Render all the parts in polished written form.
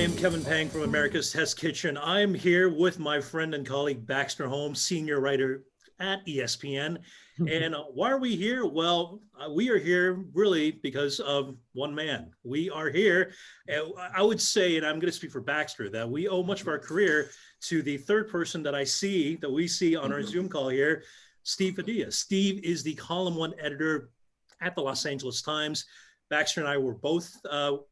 am Kevin Pang from America's Test Kitchen. I'm here with my friend and colleague Baxter Holmes, senior writer at ESPN. And why are we here? Well, we are here really because of one man. We are here. I would say, and I'm going to speak for Baxter, that we owe much of our career to the third person that we see on our Zoom call here, Steve Padilla. Steve is the column one editor at the Los Angeles Times. Baxter and I were both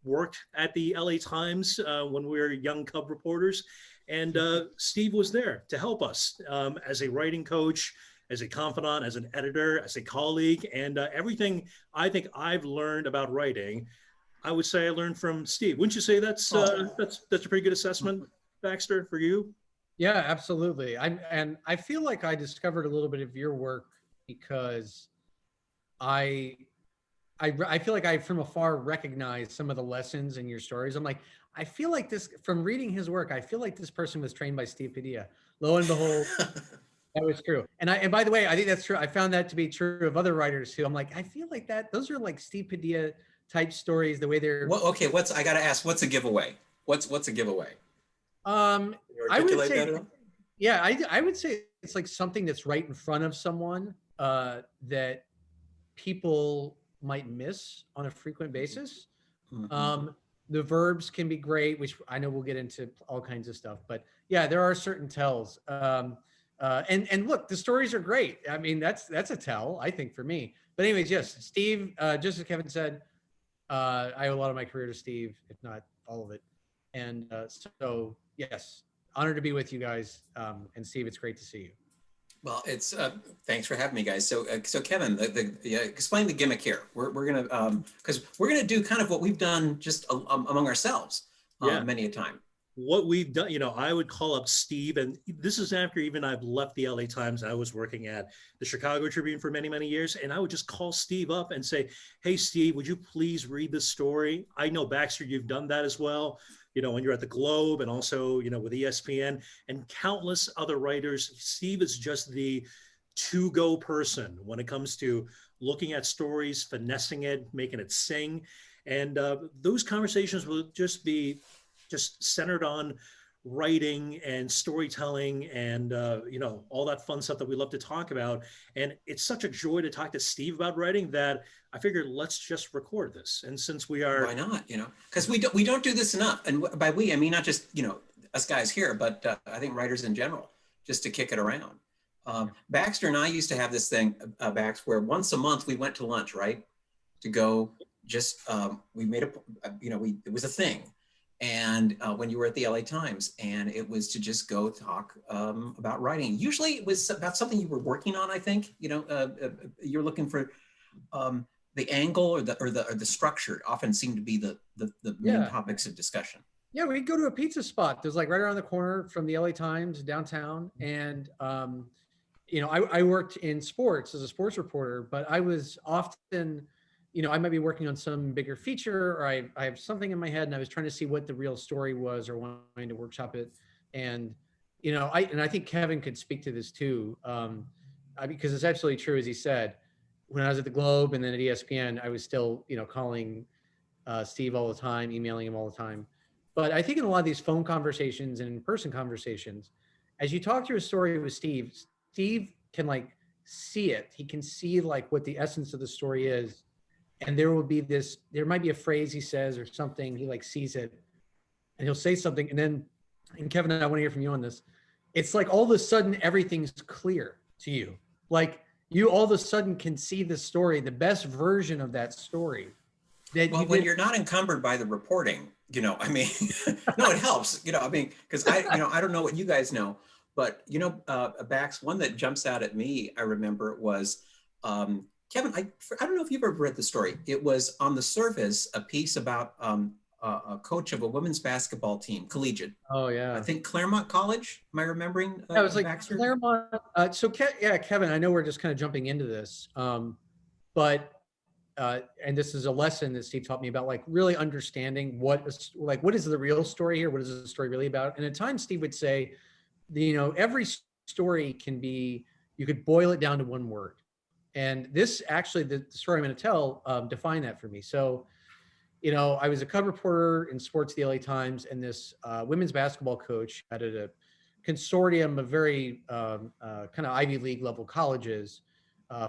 worked at the LA Times when we were young Cub reporters. And Steve was there to help us as a writing coach, as a confidant, as an editor, as a colleague, and everything I think I've learned about writing, I would say I learned from Steve. Wouldn't you say that's a pretty good assessment, Baxter, for you? Yeah, absolutely. I feel like I discovered a little bit of your work because I feel like I from afar recognize some of the lessons in your stories. I'm like, I feel like this from reading his work. I feel like this person was trained by Steve Padilla. Lo and behold, that was true. And by the way, I think that's true. I found that to be true of other writers too. I'm like, I feel like those are like Steve Padilla type stories. The way they're okay. I gotta ask. What's a giveaway? What's a giveaway? I would say, yeah, I would say it's like something that's right in front of someone that people might miss on a frequent basis. Mm-hmm. The verbs can be great, which I know we'll get into all kinds of stuff, but yeah, there are certain tells. And look, the stories are great. I mean, that's a tell, I think, for me. But anyways, yes, Steve, just as Kevin said, I owe a lot of my career to Steve, if not all of it. And so, yes, honored to be with you guys. And Steve, it's great to see you. Well, it's thanks for having me, guys. So Kevin, explain the gimmick here. We're gonna because we're gonna do kind of what we've done just among ourselves many a time. What we've done, I would call up Steve, and this is after even I've left the LA Times. I was working at the Chicago Tribune for many, many years, and I would just call Steve up and say, "Hey, Steve, would you please read this story?" I know, Baxter, you've done that as well. When you're at the Globe and also, with ESPN and countless other writers. Steve is just the to-go person when it comes to looking at stories, finessing it, making it sing. And those conversations will just be centered on writing and storytelling and, all that fun stuff that we love to talk about. And it's such a joy to talk to Steve about writing that I figured let's just record this. And since we are... Why not, because we don't do this enough. And by we, I mean, not just, us guys here, but I think writers in general, just to kick it around. Baxter and I used to have this thing, Bax, where once a month we went to lunch, right? To go just, we made it was a thing. And when you were at the LA Times, and it was to just go talk about writing. Usually it was about something you were working on, I think. You're looking for the angle or the structure often seemed to be the main topics of discussion. Yeah, we'd go to a pizza spot. There's like right around the corner from the LA Times downtown. And, I worked in sports as a sports reporter, but I was often... I might be working on some bigger feature, or I have something in my head and I was trying to see what the real story was or wanting to workshop it. And, I think Kevin could speak to this too, because it's absolutely true, as he said. When I was at the Globe and then at ESPN, I was still, calling Steve all the time, emailing him all the time. But I think in a lot of these phone conversations and in-person conversations, as you talk through a story with Steve can see it. He can see what the essence of the story is. And there might be a phrase he says or something, he sees it and he'll say something. And Kevin, I want to hear from you on this. It's like all of a sudden, everything's clear to you. You all of a sudden can see the story, the best version of that story. When you're not encumbered by the reporting, no, it helps, because I don't know what you guys know, but Bax, one that jumps out at me, I remember was, Kevin, I don't know if you've ever read the story. It was on the surface, a piece about a coach of a women's basketball team, collegiate. Oh, yeah. I think Claremont College. Am I remembering? It was Baxter? Claremont. Kevin, I know we're just kind of jumping into this, but and this is a lesson that Steve taught me about, really understanding what is the real story here? What is the story really about? And at times, Steve would say, every story you could boil it down to one word. And this actually, the story I'm going to tell, defined that for me. So I was a cub reporter in sports, the LA Times, and this women's basketball coach at a consortium of very kind of Ivy League level colleges,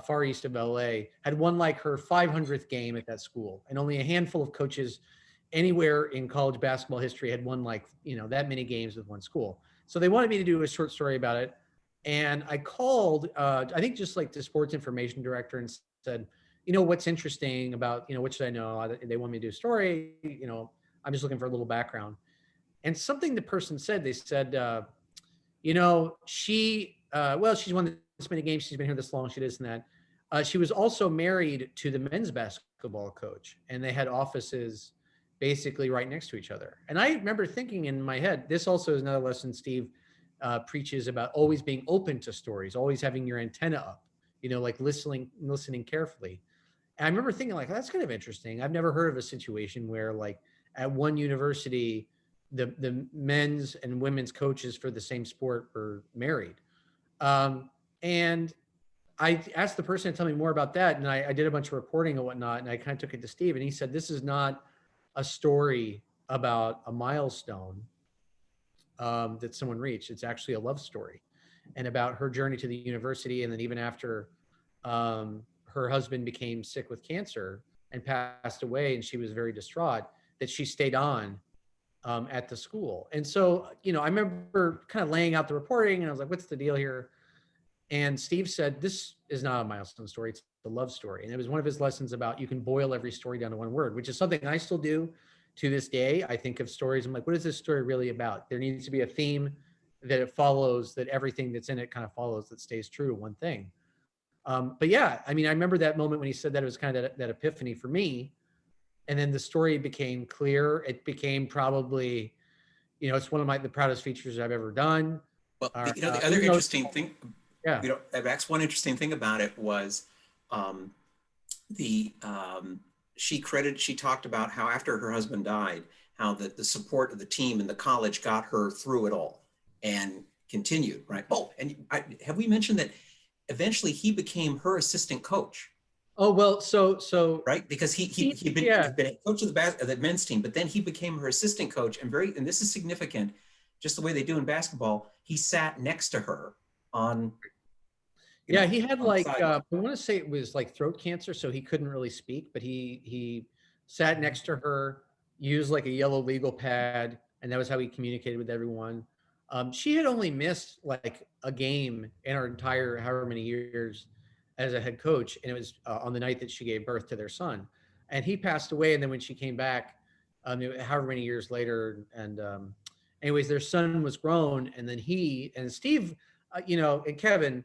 far east of LA, had won like her 500th game at that school. And only a handful of coaches anywhere in college basketball history had won like, that many games with one school. So they wanted me to do a short story about it. And I called, I think just like the sports information director, and said, what's interesting about, what should I know? They want me to do a story, I'm just looking for a little background. And something the person said, they said, she's won this many games, she's been here this long, she this and that. She was also married to the men's basketball coach, and they had offices basically right next to each other. And I remember thinking in my head, this also is another lesson Steve preaches about always being open to stories, always having your antenna up, like listening carefully. And I remember thinking like, that's kind of interesting. I've never heard of a situation where like at one university, the men's and women's coaches for the same sport were married. And I asked the person to tell me more about that. And I did a bunch of reporting and whatnot. And I kind of took it to Steve, and he said, this is not a story about a milestone that someone reached. It's actually a love story, and about her journey to the university. And then even after her husband became sick with cancer and passed away, and she was very distraught, that she stayed on at the school. And so, I remember kind of laying out the reporting, and I was like, what's the deal here? And Steve said, this is not a milestone story, it's a love story. And it was one of his lessons about you can boil every story down to one word, which is something I still do to this day. I think of stories, I'm like, what is this story really about? There needs to be a theme that it follows, that everything that's in it kind of follows, that stays true to one thing. But yeah, I remember that moment when he said that, it was kind of that epiphany for me. And then the story became clear. It became probably, it's one of the proudest features I've ever done. Well, the other interesting thing, yeah, Max, one interesting thing about it was she talked about how after her husband died, how the support of the team and the college got her through it all and continued, right? Oh, and have we mentioned that eventually he became her assistant coach? Oh, well, so right, because he'd been a coach of the men's team, but then he became her assistant coach, and this is significant, just the way they do in basketball. He sat next to her on. He had like I want to say it was like throat cancer, so he couldn't really speak, but he sat next to her, used like a yellow legal pad, and that was how he communicated with everyone. She had only missed like a game in her entire however many years as a head coach, and it was on the night that she gave birth to their son, and he passed away. And then when she came back, however many years later, and anyways, their son was grown, and then he and Steve, and Kevin.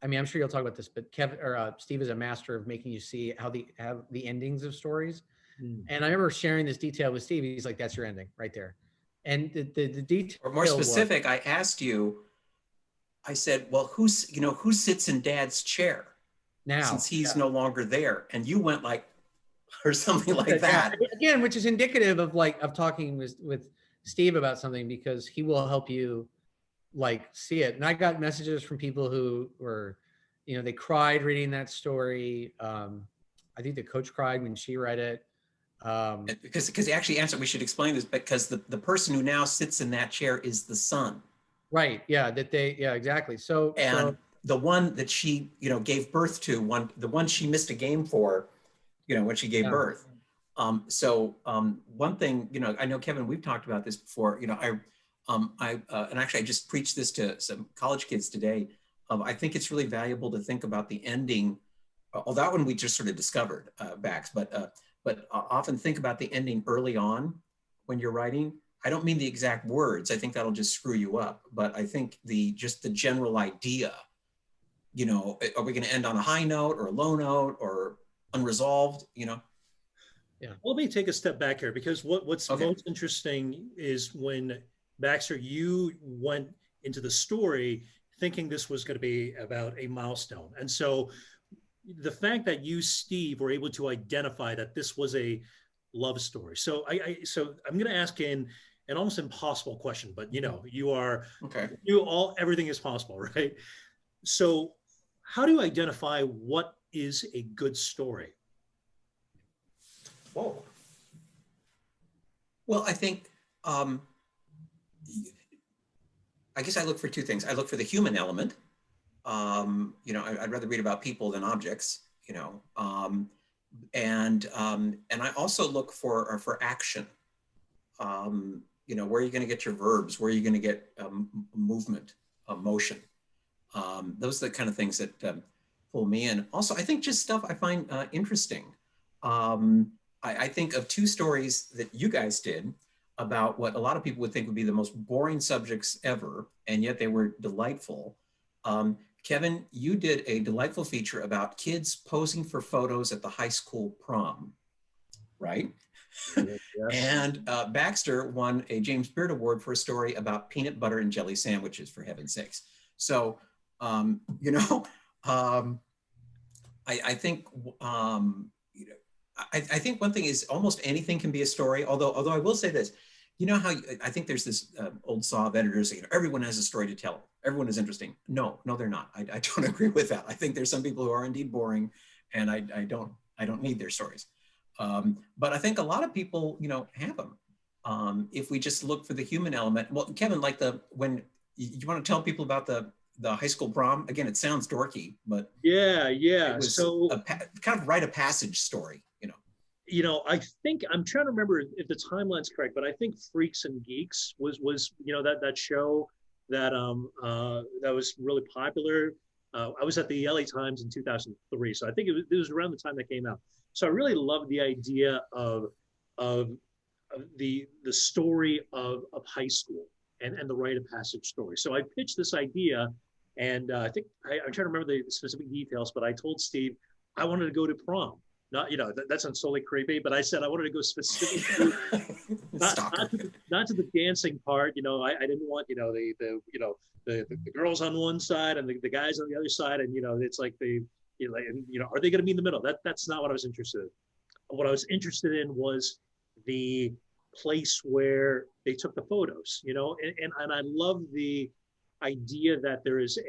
I'm sure you'll talk about this, but Steve is a master of making you see how the endings of stories. Mm. And I remember sharing this detail with Steve. He's like, "That's your ending right there." And the detail. Or more specific, I asked you. I said, "Well, who sits in Dad's chair now since he's no longer there?" And you went like, or something like that. Again, which is indicative of talking with Steve about something, because he will help you see it. And I got messages from people who were, they cried reading that story. I think the coach cried when she read it. Because he actually answered, we should explain this, because the person who now sits in that chair is the son. Right. Yeah. Exactly. So the one that she, gave birth to, the one she missed a game for, when she gave birth. One thing, I know, Kevin, we've talked about this before, and actually I just preached this to some college kids today. I think it's really valuable to think about the ending. That one we just sort of discovered, Bax, but often think about the ending early on when you're writing. I don't mean the exact words. I think that'll just screw you up. But I think just the general idea, are we going to end on a high note or a low note or unresolved, Yeah. Let me take a step back here, because what's most interesting is when, Baxter, you went into the story thinking this was going to be about a milestone. And so the fact that you, Steve, were able to identify that this was a love story. So I'm going to ask an almost impossible question, but you are, everything is possible, right? So how do you identify what is a good story? Whoa. Well, I think, I guess I look for two things. I look for the human element. You know, I'd rather read about people than objects, you know, and I also look for action. You know, where are you going to get your verbs? Where are you going to get movement, motion? Those are the kind of things that pull me in. Also, I think just stuff I find interesting. I think of two stories that you guys did about what a lot of people would think would be the most boring subjects ever, and yet they were delightful. Kevin, you did a delightful feature about kids posing for photos at the high school prom, right? Yes. And Baxter won a James Beard Award for a story about peanut butter and jelly sandwiches, for heaven's sakes. So, you know, I think, you know, I think one thing is almost anything can be a story. Although I will say this, you know how I think there's this old saw of editors, you know, everyone has a story to tell. Everyone is interesting. No, they're not. I don't agree with that. I think there's some people who are indeed boring, and I don't need their stories. But I think a lot of people, you know, have them. If we just look for the human element. Well, Kevin, like when you want to tell people about the high school prom, again, it sounds dorky, but Yeah. it was So, a kind of rite of passage story, you know. you know, I think I'm trying to remember if the timeline's correct, but I think Freaks and Geeks was you know that show that that was really popular. I was at the LA Times in 2003, so I think it was around the time that came out. So I really loved the idea of the story of high school and the rite of passage story. So I pitched this idea, and I think I'm trying to remember the specific details, but I told Steve I wanted to go to prom. Not, you know, that sounds totally creepy, but I said I wanted to go specifically not to the dancing part. You know, I didn't want, you know, the girls on one side and the guys on the other side, and you know, it's like are they going to be in the middle? That's not what I was interested in. What I was interested in was the place where they took the photos. You know, and I love the idea that there's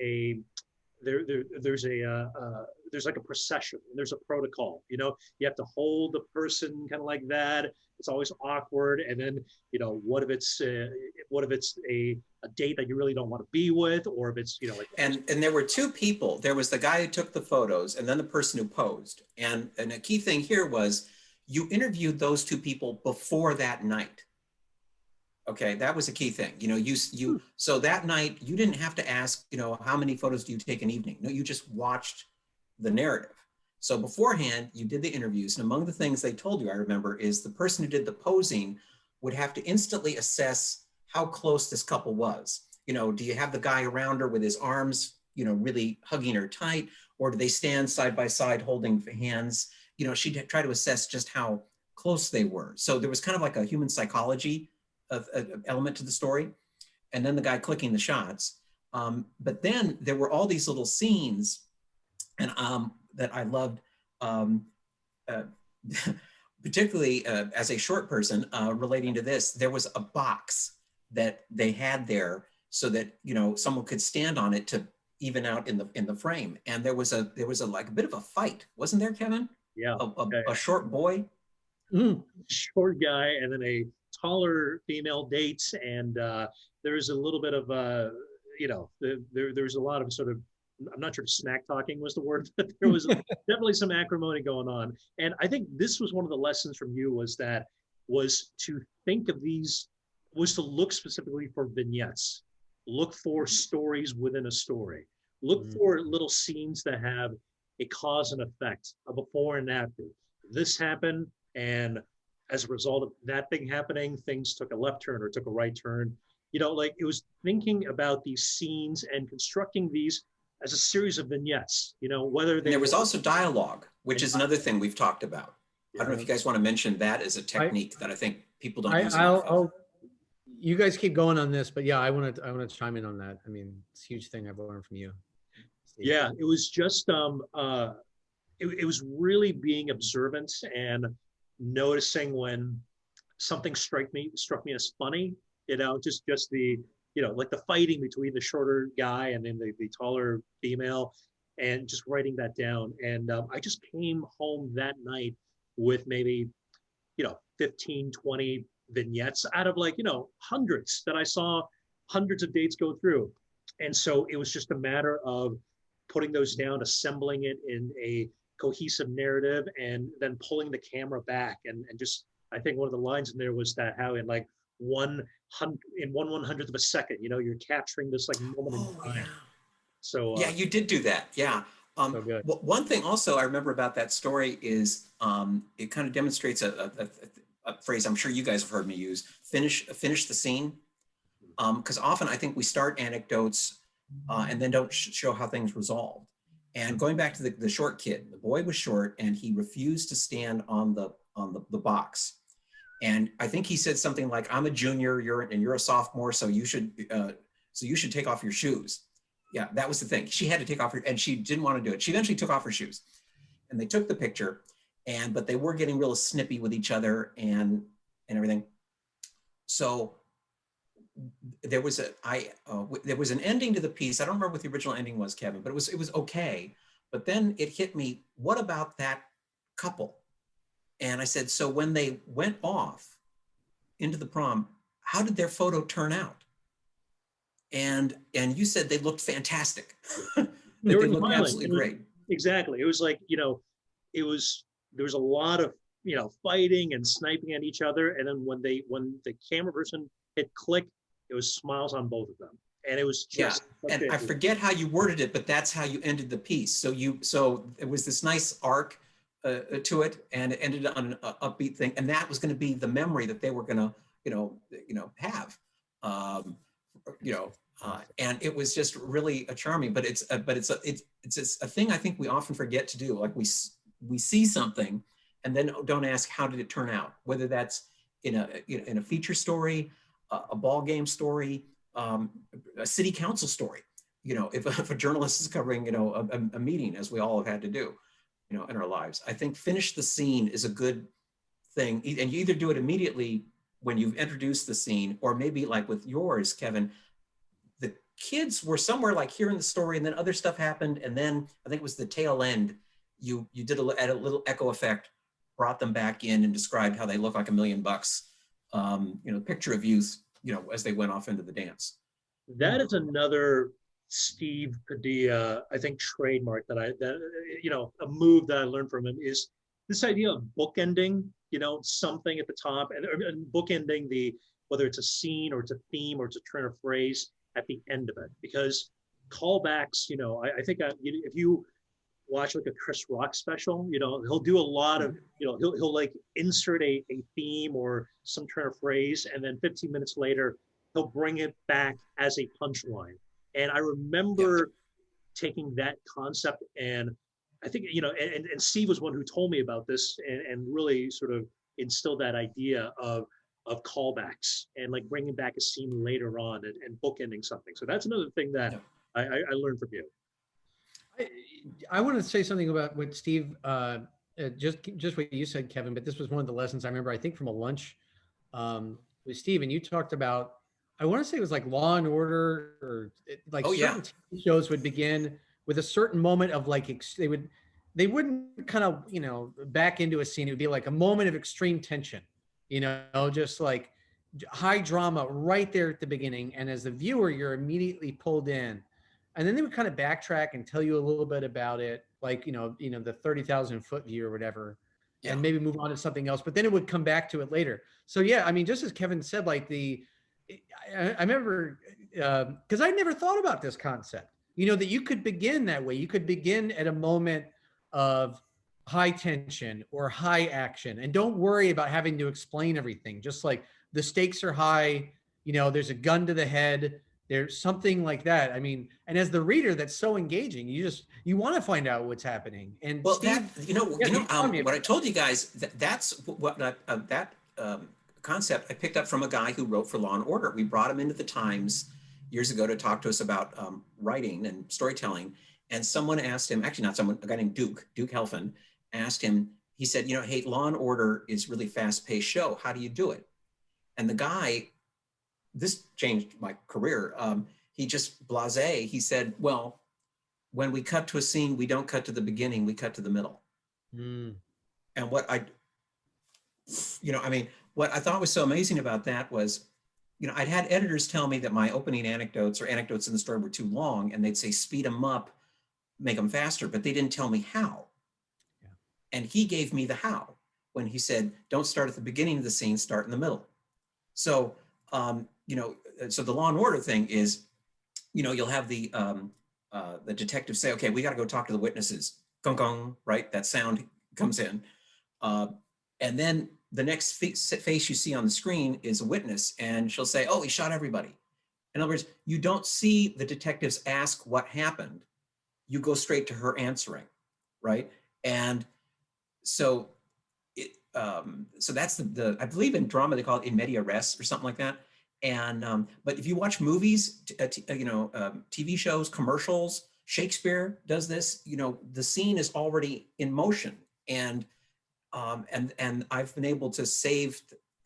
like a procession and there's a protocol. You know, you have to hold the person kind of like that. It's always awkward. And then, you know, what if it's a date that you really don't want to be with, or if it's, you know, like. And there were two people. There was the guy who took the photos, and then the person who posed. And a key thing here was you interviewed those two people before that night. Okay, that was a key thing. You know, so that night you didn't have to ask, you know, how many photos do you take an evening? No, you just watched the narrative. So beforehand, you did the interviews, and among the things they told you, I remember, is the person who did the posing would have to instantly assess how close this couple was. You know, do you have the guy around her with his arms, you know, really hugging her tight, or do they stand side by side holding hands? You know, she'd try to assess just how close they were. So there was kind of like a human psychology element to the story, and then the guy clicking the shots. But then there were all these little scenes, and that I loved, particularly as a short person relating to this. There was a box that they had there so that, you know, someone could stand on it to even out in the frame. And there was a like a bit of a fight, wasn't there, Kevin? Yeah. A short boy. Short guy, and then a taller female dates, and there's a little bit of you know, there's a lot of sort of, I'm not sure if snack talking was the word, but there was definitely some acrimony going on. And I think this was one of the lessons from you, was to think of these, was to look specifically for vignettes, look for stories within a story, look for little scenes that have a cause and effect, a before and after. This happened, and as a result of that thing happening, things took a left turn or took a right turn. You know, like, it was thinking about these scenes and constructing these as a series of vignettes, you know, whether they. There was also dialogue, which is another thing we've talked about. I don't know if you guys want to mention that as a technique that I think people don't use enough. You guys keep going on this, but yeah, I want to chime in on that. I mean, it's a huge thing I've learned from you, Steve. Yeah, it was just it was really being observant and noticing when something struck me as funny. You know, just the, you know, like the fighting between the shorter guy and then the taller female, and just writing that down. And I just came home that night with maybe, you know, 15, 20 vignettes out of like, hundreds that I saw hundreds of dates go through. And so it was just a matter of putting those down, assembling it in a cohesive narrative, and then pulling the camera back. And just, I think one of the lines in there was that how in like 1/100th of a second, you're capturing this like moment in time. Yeah. So yeah, you did do that. Yeah. So good. One thing also I remember about that story is it kind of demonstrates a phrase I'm sure you guys have heard me use: finish the scene. Because often I think we start anecdotes and then don't show how things resolved. And going back to the short kid, the boy was short and he refused to stand on the box. And I think he said something like, "I'm a junior, you're a sophomore, so you should take off your shoes." Yeah, that was the thing. She had to take off her, and she didn't want to do it. She eventually took off her shoes, and they took the picture, but they were getting real snippy with each other and everything. So there was an ending to the piece. I don't remember what the original ending was, Kevin, but it was okay. But then it hit me, what about that couple? And I said, so when they went off into the prom, how did their photo turn out? And you said they looked fantastic. They looked absolutely great. Exactly. It was like, there was a lot of, fighting and sniping at each other. And then when the camera person hit click, it was smiles on both of them. And it was just, and I forget how you worded it, but that's how you ended the piece. So it was this nice arc to it, and it ended on an upbeat thing. And that was going to be the memory that they were going to, have. And it was just really charming. But it's a thing I think we often forget to do. Like we see something, and then don't ask how did it turn out. Whether that's in a feature story, a ball game story, a city council story. If a journalist is covering a meeting, as we all have had to do, in our lives. I think finish the scene is a good thing, and you either do it immediately when you've introduced the scene, or maybe like with yours, Kevin, the kids were somewhere like hearing the story, and then other stuff happened, and then I think it was the tail end. You did a little echo effect, brought them back in, and described how they look like $1 million. Picture of youth, as they went off into the dance. That is another Steve Padilla, I think, trademark that a move that I learned from him is this idea of bookending, something at the top, and bookending whether it's a scene or it's a theme or it's a turn of phrase at the end of it. Because callbacks, I think if you watch like a Chris Rock special, he'll do a lot of, he'll like insert a theme or some turn of phrase, and then 15 minutes later, he'll bring it back as a punchline. And I remember taking that concept, and I think, and Steve was one who told me about this and really sort of instilled that idea of callbacks and like bringing back a scene later on and bookending something. So that's another thing that I learned from you. I want to say something about what Steve, just what you said, Kevin, but this was one of the lessons I remember, I think, from a lunch with Steve, and you talked about, I want to say it was like Law and Order, or like certain TV shows would begin with a certain moment of like, they wouldn't kind of, back into a scene. It would be like a moment of extreme tension, just like high drama right there at the beginning. And as the viewer, you're immediately pulled in. And then they would kind of backtrack and tell you a little bit about it, like, the 30,000 foot view or whatever, and maybe move on to something else, but then it would come back to it later. So yeah, I mean, just as Kevin said, like I remember, cause I never thought about this concept, that you could begin that way. You could begin at a moment of high tension or high action, and don't worry about having to explain everything. Just like the stakes are high, there's a gun to the head, there's something like that. I mean, and as the reader, that's so engaging. You want to find out what's happening. And well, Steve, what I told you guys, that's what that concept I picked up from a guy who wrote for Law and Order. We brought him into the Times years ago to talk to us about writing and storytelling. And someone asked him, actually not someone, a guy named Duke Helfand asked him, he said, hey, Law and Order is really fast-paced show. How do you do it? And the guy, this changed my career. He just blasé. He said, well, when we cut to a scene, we don't cut to the beginning, we cut to the middle. And what what I thought was so amazing about that was, I'd had editors tell me that my opening anecdotes or anecdotes in the story were too long, and they'd say speed them up, make them faster, but they didn't tell me how. Yeah. And he gave me the how when he said, don't start at the beginning of the scene, start in the middle. So, so the Law and Order thing is, you'll have the detective say, okay, we got to go talk to the witnesses. Gong gong, right? That sound comes in. And then the next face you see on the screen is a witness, and she'll say, oh, he shot everybody. In other words, you don't see the detectives ask what happened. You go straight to her answering, right? And so so that's the I believe in drama they call it in media res or something like that. And but if you watch movies, TV shows, commercials, Shakespeare does this. The scene is already in motion, and I've been able to save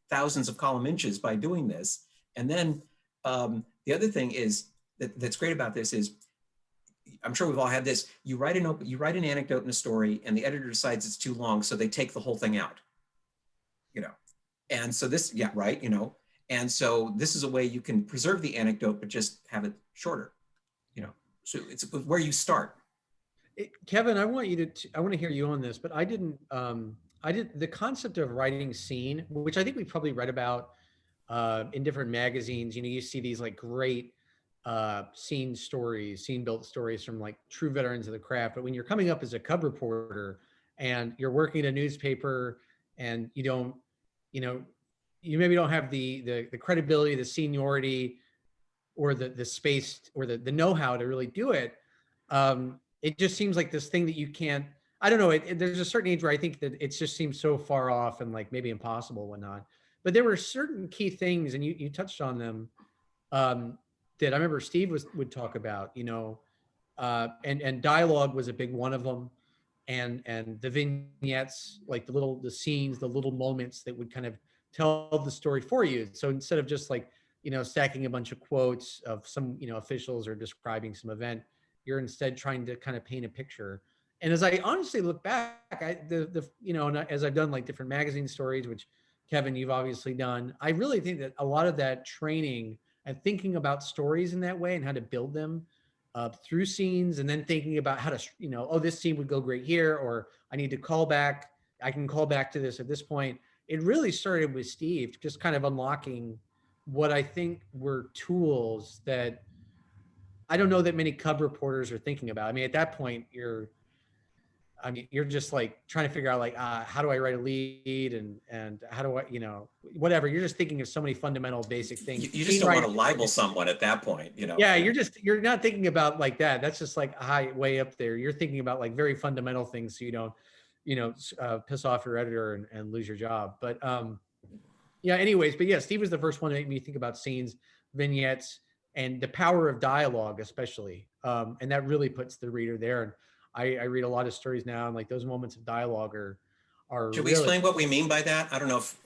thousands of column inches by doing this. And then the other thing is that's great about this is, I'm sure we've all had this. You write an anecdote in a story, and the editor decides it's too long, so they take the whole thing out. And so this, yeah, right, and so this is a way you can preserve the anecdote, but just have it shorter. So it's where you start. Kevin, I want to hear you on this, but I did the concept of writing scene, which I think we probably read about in different magazines. You see these like great scene built stories from like true veterans of the craft. But when you're coming up as a cub reporter and you're working at a newspaper and you maybe don't have the credibility, the seniority, or the space or the know-how to really do it, it just seems like this thing that you can't. I don't know. There's a certain age where I think that it just seems so far off and like maybe impossible and whatnot. But there were certain key things, and you touched on them, that I remember Steve would talk about, and dialogue was a big one of them, and the vignettes, like the scenes, the little moments that would kind of tell the story for you. So instead of just like stacking a bunch of quotes of some officials or describing some event, you're instead trying to kind of paint a picture. And as I honestly look back, and as I've done like different magazine stories, which Kevin, you've obviously done, I really think that a lot of that training and thinking about stories in that way and how to build them through scenes, and then thinking about how to, this scene would go great here, or I need to call back. I can call back to this at this point. It really started with Steve, just kind of unlocking what I think were tools that I don't know that many cub reporters are thinking about. I mean, at that point, you're just like trying to figure out like, how do I write a lead and how do I, whatever. You're just thinking of so many fundamental basic things. You just don't want to libel someone at that point, Yeah, you're not thinking about like that. That's just like high, way up there. You're thinking about like very fundamental things so you don't, piss off your editor and lose your job. But yeah, anyways, but yeah, Steve was the first one to make me think about scenes, vignettes, and the power of dialogue, especially. And that really puts the reader there. And I read a lot of stories now, and like those moments of dialogue are. Should we explain what we mean by that? I don't know if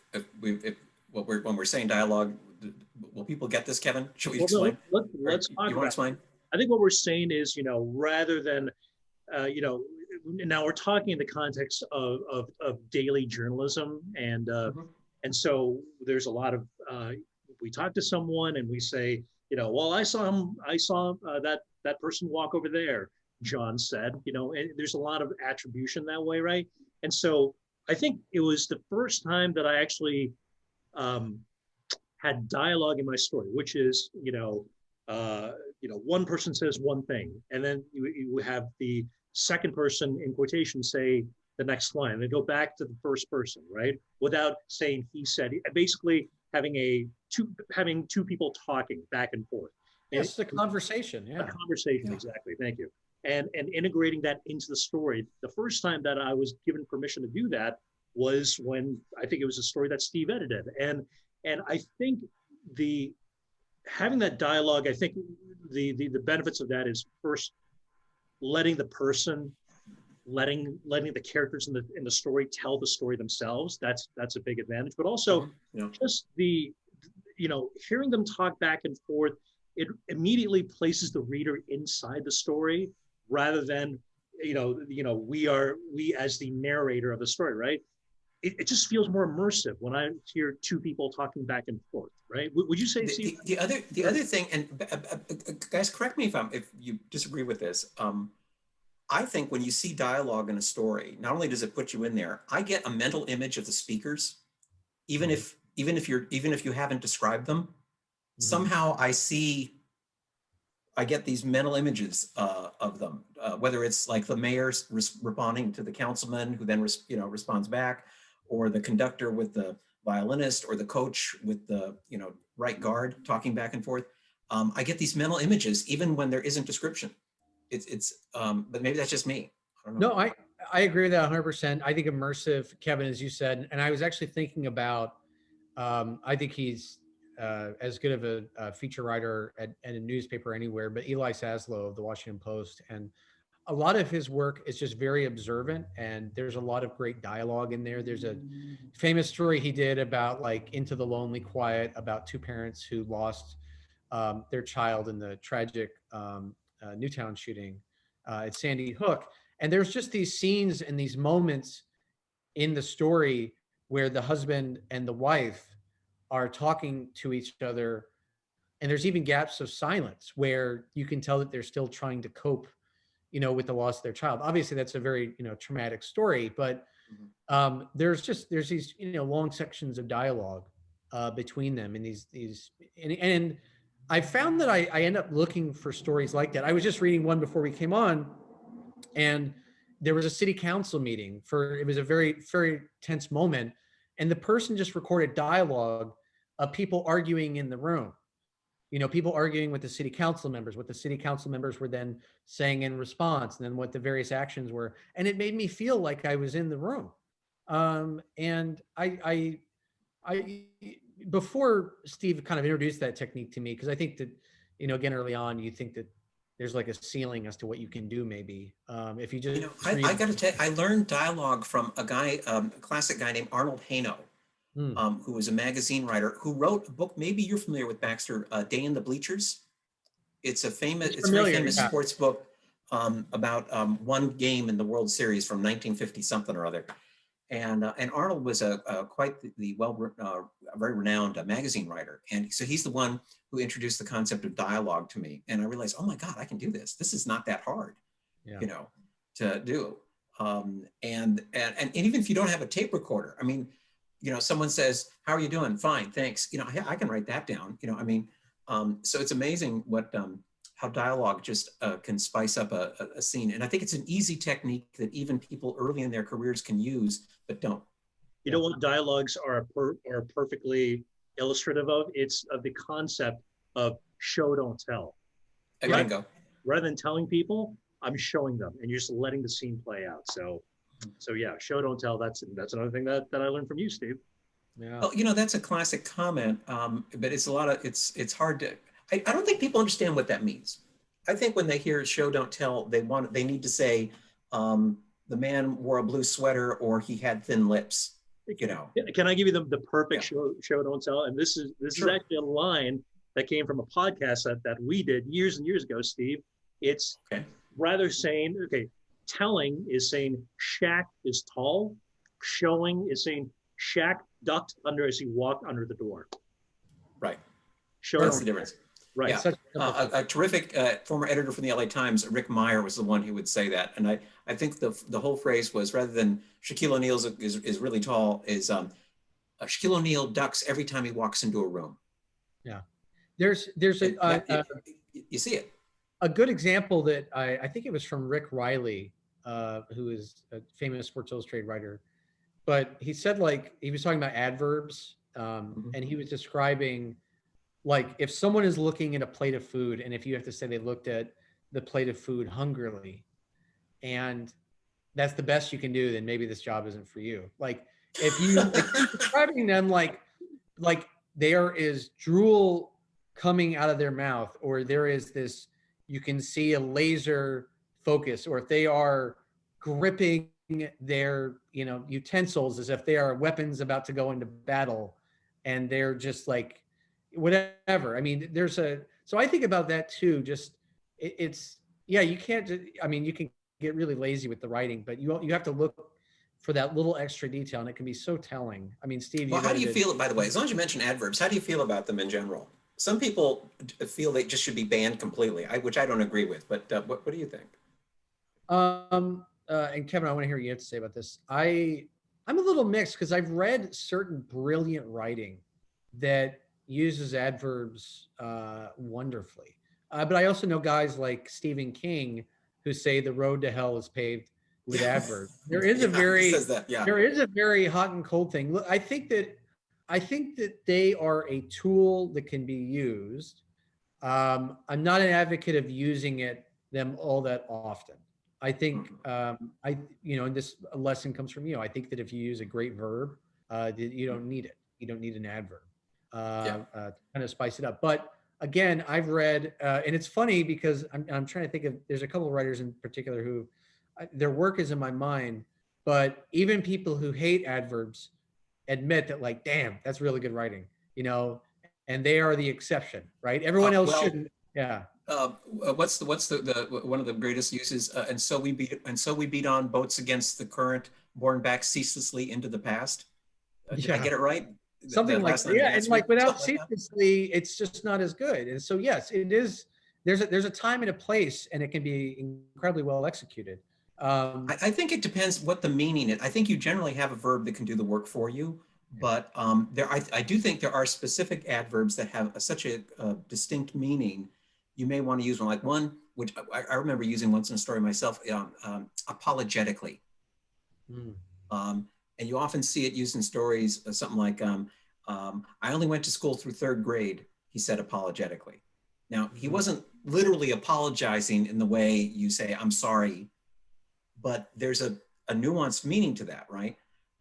when we're saying dialogue, will people get this, Kevin? Should we explain? Let's talk about. You want to explain? I think what we're saying is, rather than, now we're talking in the context of daily journalism, and and so there's a lot of we talk to someone and we say, well, I saw that person walk over there, John said, and there's a lot of attribution that way, right? And so I think it was the first time that I actually had dialogue in my story, which is, one person says one thing, and then you have the second person in quotation say the next line. They go back to the first person, right? Without saying he said. Basically, having two people talking back and forth. Yes, it's a conversation. Yeah, a conversation. Yeah. Exactly. Thank you. And integrating that into the story. The first time that I was given permission to do that was when I think it was a story that Steve edited, and I think having that dialogue, I think the benefits of that is first letting the person, letting the characters in the story tell the story themselves. That's a big advantage. But also just hearing them talk back and forth, it immediately places the reader inside the story rather than we as the narrator of the story, right? it just feels more immersive when I hear two people talking back and forth, right? Would you say, Steve? The other thing, and guys, correct me if you disagree with this. I think when you see dialogue in a story, not only does it put you in there, I get a mental image of the speakers, even if you haven't described them. Somehow I get these mental images of them, whether it's like the mayor responding to the councilman who then responds back, or the conductor with the violinist, or the coach with the right guard talking back and forth. I get these mental images even when there isn't description. But maybe that's just me. I don't know. No, I agree with that 100%. I think immersive, Kevin, as you said, and I was actually thinking about, I think he's as good of a feature writer at a newspaper anywhere, but Eli Saslow of the Washington Post. And a lot of his work is just very observant, and there's a lot of great dialogue in there. There's a famous story he did about like Into the Lonely Quiet, about two parents who lost their child in the tragic Newtown shooting at Sandy Hook. And there's just these scenes and these moments in the story where the husband and the wife are talking to each other, and there's even gaps of silence where you can tell that they're still trying to cope with the loss of their child. Obviously that's a very traumatic story, but there's these long sections of dialogue between them, and these and I found that I end up looking for stories like that. I was just reading one before we came on, and there was a city council meeting it was a very, very tense moment, and the person just recorded dialogue of people arguing in the room. People arguing with the city council members, what the city council members were then saying in response, and then what the various actions were. And it made me feel like I was in the room. And I before Steve kind of introduced that technique to me, because I think that, again, early on, you think that there's like a ceiling as to what you can do, maybe. If you just, I got to tell you, I learned dialogue from a guy, a classic guy named Arnold Haino, who was a magazine writer who wrote a book. Maybe you're familiar with Baxter, Day in the Bleachers. It's a very famous sports book about one game in the World Series from 1950 something or other. And Arnold was quite the very renowned magazine writer. And so he's the one who introduced the concept of dialogue to me. And I realized, oh my God, I can do this. This is not that hard, to do. And even if you don't have a tape recorder, I mean, someone says, how are you doing? Fine, thanks. I can write that down, so it's amazing how dialogue just can spice up a scene. And I think it's an easy technique that even people early in their careers can use, but don't. You know what dialogues are perfectly illustrative of? It's of the concept of show, don't tell. Right? Rather than telling people, I'm showing them, and you're just letting the scene play out. So yeah, show, don't tell. That's another thing that I learned from you, Steve. Yeah. Well, that's a classic comment, but it's it's hard to. I don't think people understand what that means. I think when they hear show, don't tell, they need to say the man wore a blue sweater or he had thin lips. Can I give you the perfect show, don't tell? And this is actually a line that came from a podcast that we did years and years ago, Steve. It's rather saying, telling is saying Shaq is tall. Showing is saying Shaq ducked under as he walked under the door. Right. Show. That's the difference. Right. Yeah. A terrific former editor from the LA Times, Rick Meyer, was the one who would say that. And I think the whole phrase was, rather than Shaquille O'Neal is really tall, is Shaquille O'Neal ducks every time he walks into a room. Yeah. There's you see it. A good example that I think it was from Rick Riley, who is a famous Sports Illustrated writer, but he said, he was talking about adverbs, and he was describing, if someone is looking at a plate of food, and if you have to say they looked at the plate of food hungrily, and that's the best you can do, then maybe this job isn't for you. If you're describing them like there is drool coming out of their mouth, or there is this, you can see a laser focus, or if they are gripping their utensils as if they are weapons about to go into battle, and they're just whatever. I mean, so I think about that too. Just you can't. You can get really lazy with the writing, but you have to look for that little extra detail, and it can be so telling. I mean, Steve, Well, how do you feel, by the way, as long as you mention adverbs, how do you feel about them in general? Some people feel they just should be banned completely, which I don't agree with, but what do you think? And Kevin, I want to hear what you have to say about this. I'm a little mixed because I've read certain brilliant writing that uses adverbs wonderfully. But I also know guys like Stephen King who say the road to hell is paved with adverbs. There is a there is a very hot and cold thing. Look, I think that they are a tool that can be used. I'm not an advocate of using them all that often. I think and this lesson comes from you. I think that if you use a great verb, you don't need it. You don't need an adverb to kind of spice it up. But again, I've read, and it's funny because I'm trying to think of. There's a couple of writers in particular who their work is in my mind, but even people who hate adverbs admit that, like, damn, that's really good writing, and they are the exception, right? Everyone else shouldn't. Yeah. What's the one of the greatest uses? And so we beat on boats against the current, borne back ceaselessly into the past. Did I get it right? Something like that. Yeah, and like without ceaselessly, it's just not as good. And so yes, it is. There's a time and a place, and it can be incredibly well executed. I think it depends what the meaning is. I think you generally have a verb that can do the work for you, but I do think there are specific adverbs that have such a distinct meaning. You may want to use one, like one, which I remember using once in a story myself, apologetically. And you often see it used in stories, something like, I only went to school through 3rd grade, he said apologetically. Now, he wasn't literally apologizing in the way you say, I'm sorry, but there's a nuanced meaning to that, right?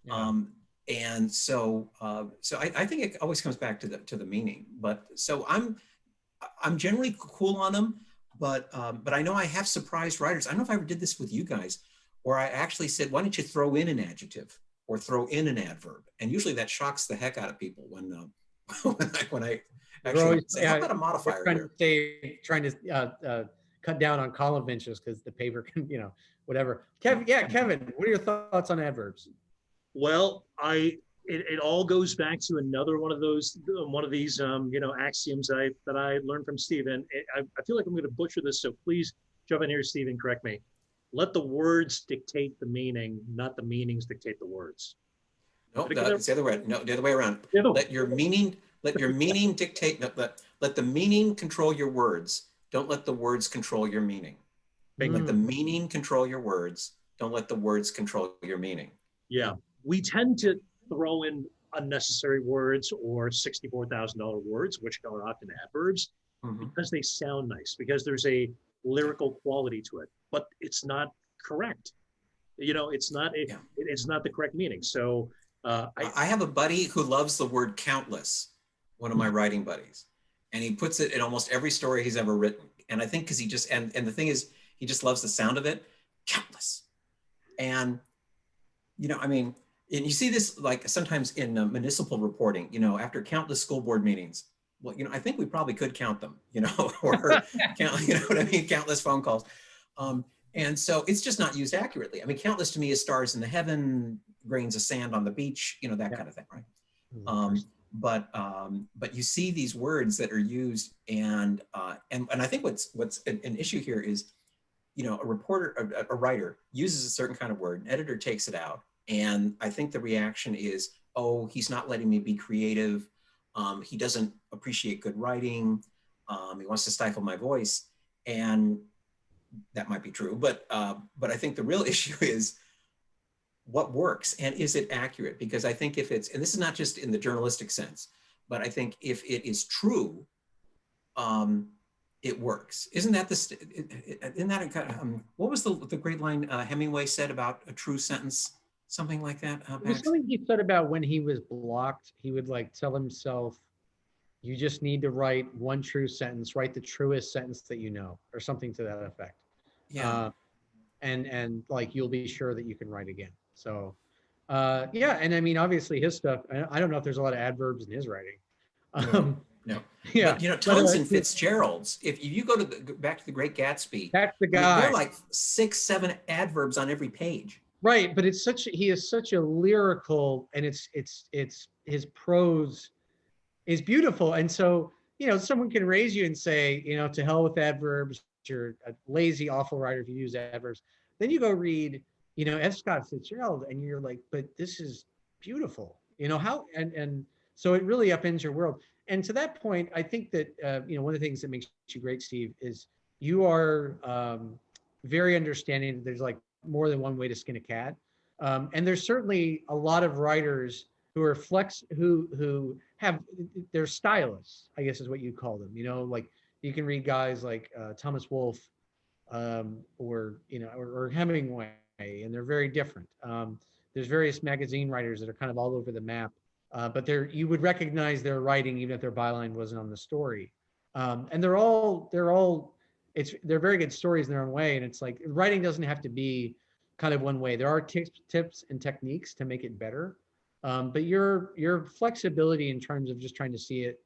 Yeah. And so I think it always comes back to the meaning. But so I'm generally cool on them, but I know I have surprised writers. I don't know if I ever did this with you guys, where I actually said, why don't you throw in an adjective or throw in an adverb? And usually that shocks the heck out of people when I actually say, how about a modifier here? Trying to cut down on column inches because the paper can, whatever. Kevin, what are your thoughts on adverbs? Well, it all goes back to another one of these axioms that I learned from Stephen. I feel like I'm going to butcher this, so please jump in here, Stephen, correct me. Let the words dictate the meaning, not the meanings dictate the words. No, it's the other way. No, the other way around. Let your meaning dictate. No, let the meaning control your words. Don't let the words control your meaning. Let the meaning control your words. Don't let the words control your meaning. Yeah, we tend to throw in unnecessary words or $64,000 words, which are often adverbs, because they sound nice, because there's a lyrical quality to it, but it's not correct. It's not the correct meaning. So I have a buddy who loves the word countless, one of my writing buddies, and he puts it in almost every story he's ever written. And I think because he just, and the thing is, he just loves the sound of it, countless. And, and you see this like sometimes in municipal reporting, after countless school board meetings. Well, I think we probably could count them, or count, what I mean? Countless phone calls. And so it's just not used accurately. I mean, countless to me is stars in the heaven, grains of sand on the beach, that kind of thing, right? But you see these words that are used, and I think what's an issue here is, a reporter, a writer uses a certain kind of word, an editor takes it out, and I think the reaction is, oh, he's not letting me be creative. He doesn't appreciate good writing. He wants to stifle my voice, and that might be true. But I think the real issue is what works, and is it accurate? Because I think if it's, and this is not just in the journalistic sense, but I think if it is true, it works. Isn't that what was the great line Hemingway said about a true sentence? Something like that. There's something he said about when he was blocked, he would like tell himself, you just need to write one true sentence, write the truest sentence that you know, or something to that effect. Yeah. And like, you'll be sure that you can write again. So, yeah. And I mean, obviously his stuff, I don't know if there's a lot of adverbs in his writing. No. Yeah. But, Townsend Fitzgerald's, if you go back to The Great Gatsby, that's the guy. there are like 6, 7 adverbs on every page. Right, but he is such a lyrical, and it's his prose is beautiful. And so, someone can raise you and say, to hell with adverbs, you're a lazy, awful writer if you use adverbs. Then you go read, F. Scott Fitzgerald, and you're like, but this is beautiful. How, and so it really upends your world. And to that point, I think that, one of the things that makes you great, Steve, is you are very understanding that there's like more than one way to skin a cat. And there's certainly a lot of writers who are who have, they're stylists, I guess is what you call them. Like you can read guys like Thomas Wolfe, or Hemingway, and they're very different. There's various magazine writers that are kind of all over the map, but you would recognize their writing even if their byline wasn't on the story. And they're very good stories in their own way. And it's like writing doesn't have to be kind of one way. There are tips and techniques to make it better. But your flexibility in terms of just trying to see it,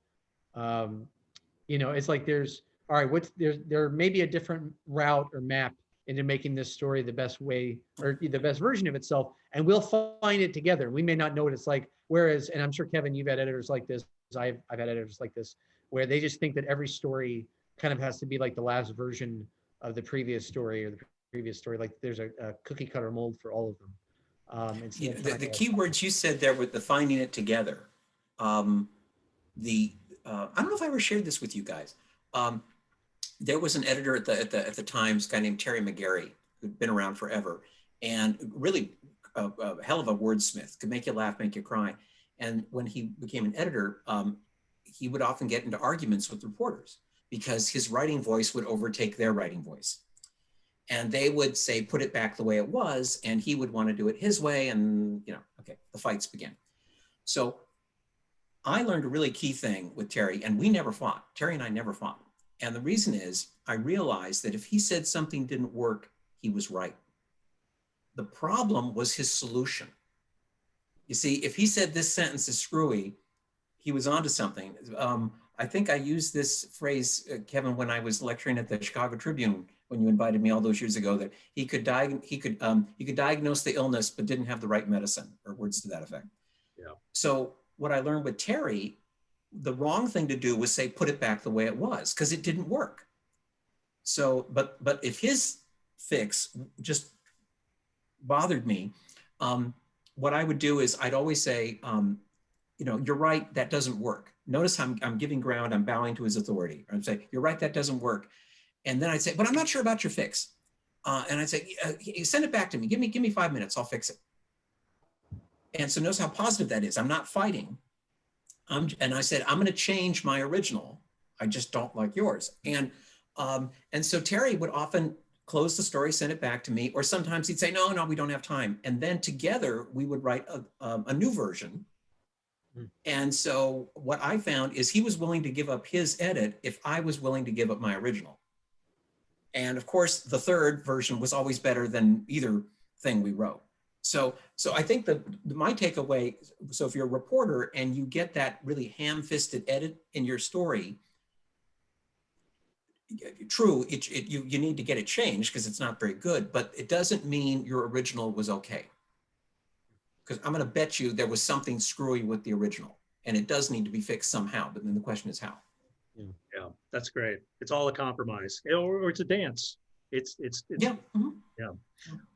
it's like there may be a different route or map into making this story the best way or the best version of itself, and we'll find it together. We may not know what it's like. Whereas, and I'm sure Kevin, you've had editors like this. I've had editors like this, where they just think that every story kind of has to be like the last version of the previous story or the previous story. Like there's a cookie cutter mold for all of them. The key words you said there with the finding it together. I don't know if I ever shared this with you guys. There was an editor at the Times, a guy named Terry McGarry, who'd been around forever, and really a hell of a wordsmith, could make you laugh, make you cry. And when he became an editor, he would often get into arguments with reporters because his writing voice would overtake their writing voice. And they would say, put it back the way it was, and he would want to do it his way, and okay, the fights began. So I learned a really key thing with Terry, and we never fought. Terry and I never fought. And the reason is I realized that if he said something didn't work, he was right. The problem was his solution. You see, if he said this sentence is screwy, he was onto something. I think I used this phrase, Kevin, when I was lecturing at the Chicago Tribune, when you invited me all those years ago, that he could diagnose the illness, but didn't have the right medicine, or words to that effect. Yeah. So what I learned with Terry, the wrong thing to do was say, put it back the way it was, because it didn't work. So, but if his fix just bothered me, what I would do is I'd always say, you're right, that doesn't work. Notice I'm giving ground, I'm bowing to his authority. I'd say, you're right, that doesn't work. And then I'd say, but I'm not sure about your fix. And I'd say, send it back to me. Give me 5 minutes, I'll fix it. And so notice how positive that is. I'm not fighting. And I said, I'm going to change my original. I just don't like yours. And so Terry would often close the story, send it back to me, or sometimes he'd say, no, we don't have time. And then together we would write a new version. And so what I found is he was willing to give up his edit if I was willing to give up my original. And of course, the third version was always better than either thing we wrote. So I think my takeaway, so if you're a reporter and you get that really ham-fisted edit in your story, true, you need to get it changed because it's not very good, but it doesn't mean your original was okay. Because I'm going to bet you there was something screwy with the original, and it does need to be fixed somehow, but then the question is how. Yeah, that's great. It's all a compromise, or it's a dance. It's yeah. Mm-hmm. Yeah.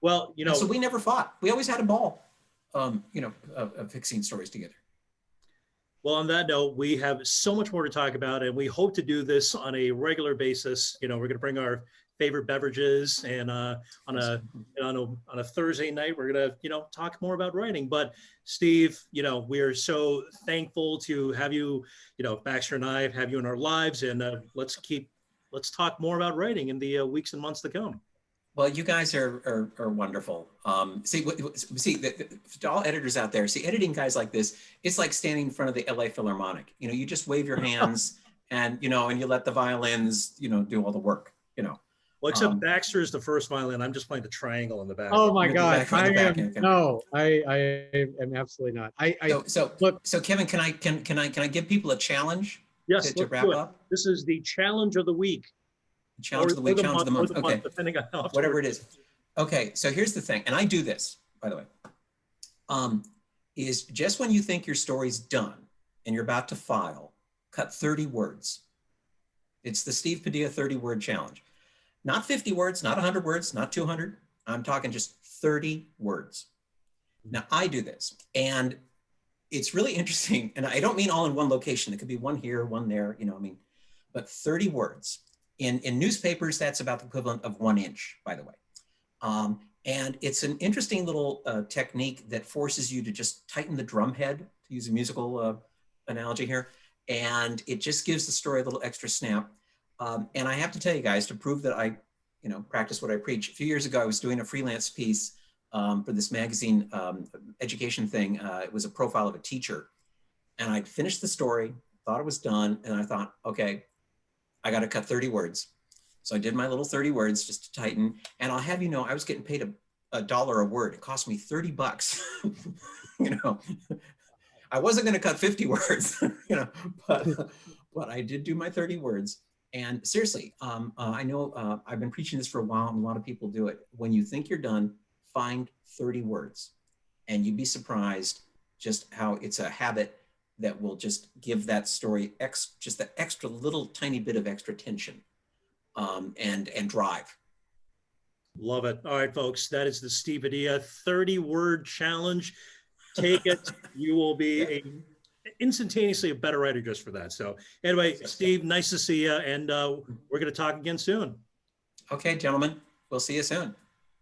Well, and so we never fought. We always had a ball, fixing stories together. Well, on that note, we have so much more to talk about, and we hope to do this on a regular basis. We're going to bring our favorite beverages, and on a Thursday night, we're going to talk more about writing. But Steve, we are so thankful to have you. Baxter and I have you in our lives, and let's talk more about writing in the weeks and months to come. Well, you guys are wonderful. To all editors out there, editing guys like this, it's like standing in front of the LA Philharmonic. You just wave your hands and you let the violins, do all the work, Well, except Baxter is the first violin. I'm just playing the triangle in the back. Oh my God! I am absolutely not. So Kevin, can I give people a challenge? Yes, to wrap up. This is the challenge of the week. Challenge of the week, challenge of the month. Okay, depending on how whatever it is. Okay, so here's the thing, and I do this. by the way, is just when you think your story's done and you're about to file, cut 30 words. It's the Steve Padilla 30-word challenge. Not 50 words, not 100 words, not 200. I'm talking just 30 words. Now, I do this, and it's really interesting, and I don't mean all in one location. It could be one here, one there, you know, I mean, but 30 words. In newspapers, that's about the equivalent of 1 inch, by the way. And it's an interesting little technique that forces you to just tighten the drum head, to use a musical analogy here, and it just gives the story a little extra snap. And I have to tell you guys, to prove that I, you know, practice what I preach. A few years ago, I was doing a freelance piece for this magazine education thing. It was a profile of a teacher, and I'd finished the story, thought it was done, and I thought, okay, I got to cut 30 words. So I did my little 30 words just to tighten. And I'll have you know, I was getting paid $1 a word. It cost me 30 bucks. You know, I wasn't going to cut 50 words, you know, but I did do my 30 words. And seriously, I know I've been preaching this for a while, and a lot of people do it. When you think you're done, find 30 words, and you'd be surprised just how it's a habit that will just give that story just that extra little tiny bit of extra tension and drive. Love it. All right, folks, that is the Steve Padilla 30-word challenge. Take it. You will be instantaneously a better writer just for that. So anyway, Steve, nice to see you, and we're going to talk again soon. Okay, gentlemen, we'll see you soon.